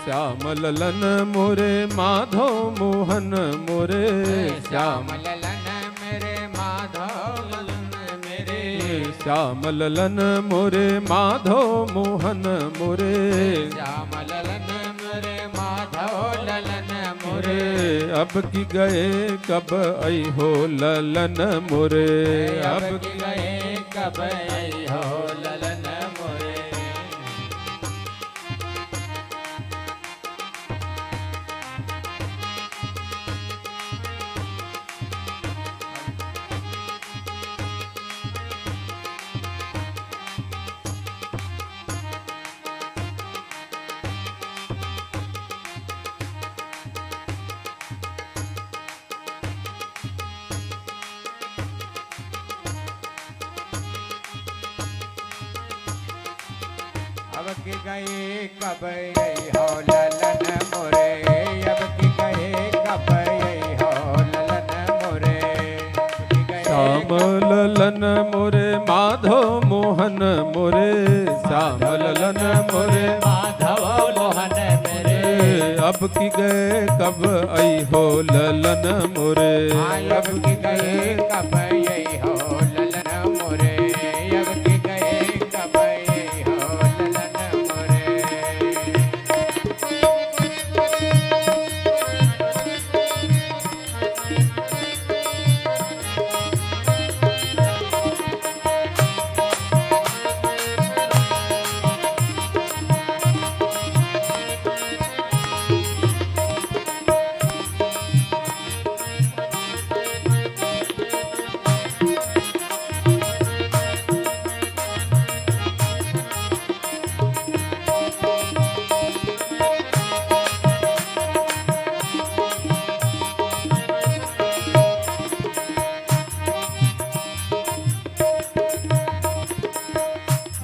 श्याम ललन मोरे माधव मोहन मोरे श्याम ललन मेरे माधव ललन मेरे श्याम ललन मोरे माधव मोहन मोरे श्याम ललन मेरे माधव ललन मोरे अब की गए कब आई हो ललन मोरे अब की गए कब आई हो ललन मोरे अब की गए कब आई हो ललन मोरे अब की गए कब आई हो ललन मोरे श्याम ललन मोरे माधव मोहन मोरे श्याम ललन मोरे माधव मोहन मेरे अब की गए कब आई हो ललन मोरे अब की गए कब आई हो ललन मोरे अब की गए कब आई हो ललन मोरे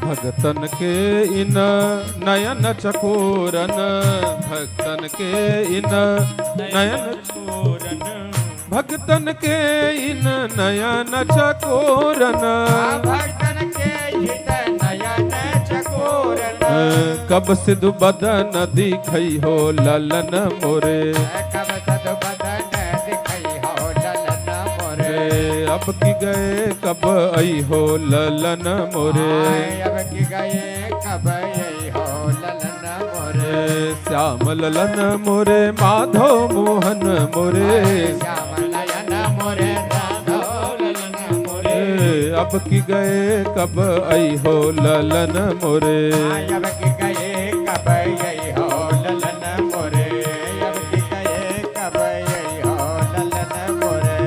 भक्तन के इन नयन चकोरन भक्तन के इन नयन चकोरन भक्तन के इन नयन चकोरन भक्तन के हित नयन चकोरन कब सिद्धु बदन दिखई हो ललन मोरे कब सद बदन दिखई हो ललन मोरे अब की गए कब आई हो ललन मोरे अब की गए कब आई हो ललन मोरे श्याम ललन मोरे माधव मोहन मोरे श्याम नयन मोरे राधव ललन मोरे अब की गए कब आई हो ललन मोरे अब की गए कब आई हो ललन मोरे अब की गए कब आई हो ललन मोरे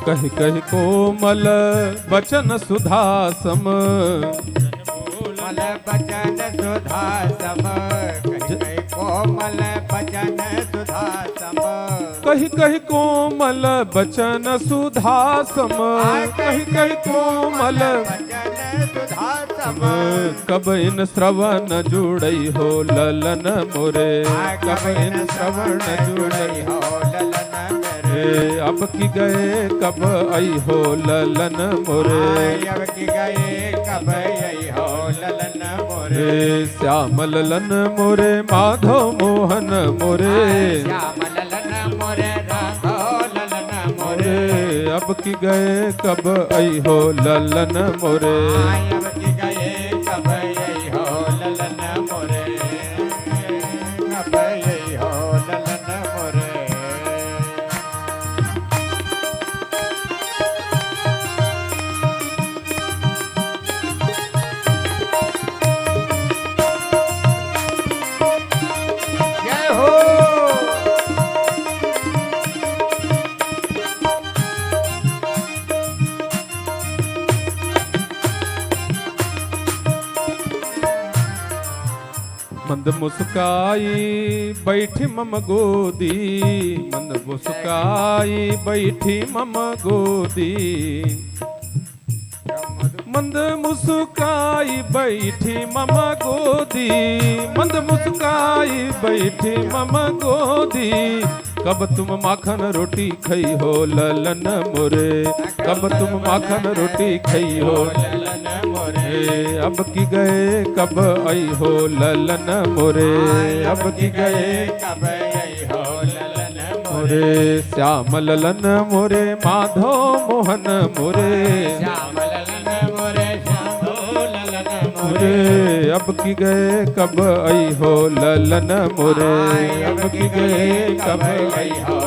कही कही कोमल बचन सुधासम कोमल बचन सुधा सम कही कोमल बचन सुधा सम कही कही कोमल बचन सुधासम कही कही कोमल बचन सुधा सम कब इन श्रवण जुड़ई हो ललन मोरे कब इन श्रवण जुड़ई हो ललन मेरे अब की गए कब आई हो ललन मोरे अब की गए कब आई हो ललन मोरे श्याम ललन मोरे माधव मोहन मोरे श्याम ललन मोरे राघव ललन मोरे अब की गए कब आई हो ललन मोरे अब की गए कब आई हो ललन मोरे कब आई हो ललन मोरे जय हो मंद मुस्काई बैठी मम गोदी, मंद मुस्काई बैठी मम गोदी, मंद मुस्काई बैठी मम गोदी, मंद मुस्काई बैठी मम गोदी। कब तुम माखन रोटी खई हो ललन मोरे, कब तुम माखन रोटी खई हो ललन मोरे, अब की गए कब आई हो ललन मोरे, अब की गए कब आई हो ललन मोरे। श्याम ललन मोरे माधो मोहन मोरे, श्याम ललन मोरे, श्याम ललन मोरे, मोरे अब की गए कब आई हो ललन मोरे, अब की गए कब आई आई हो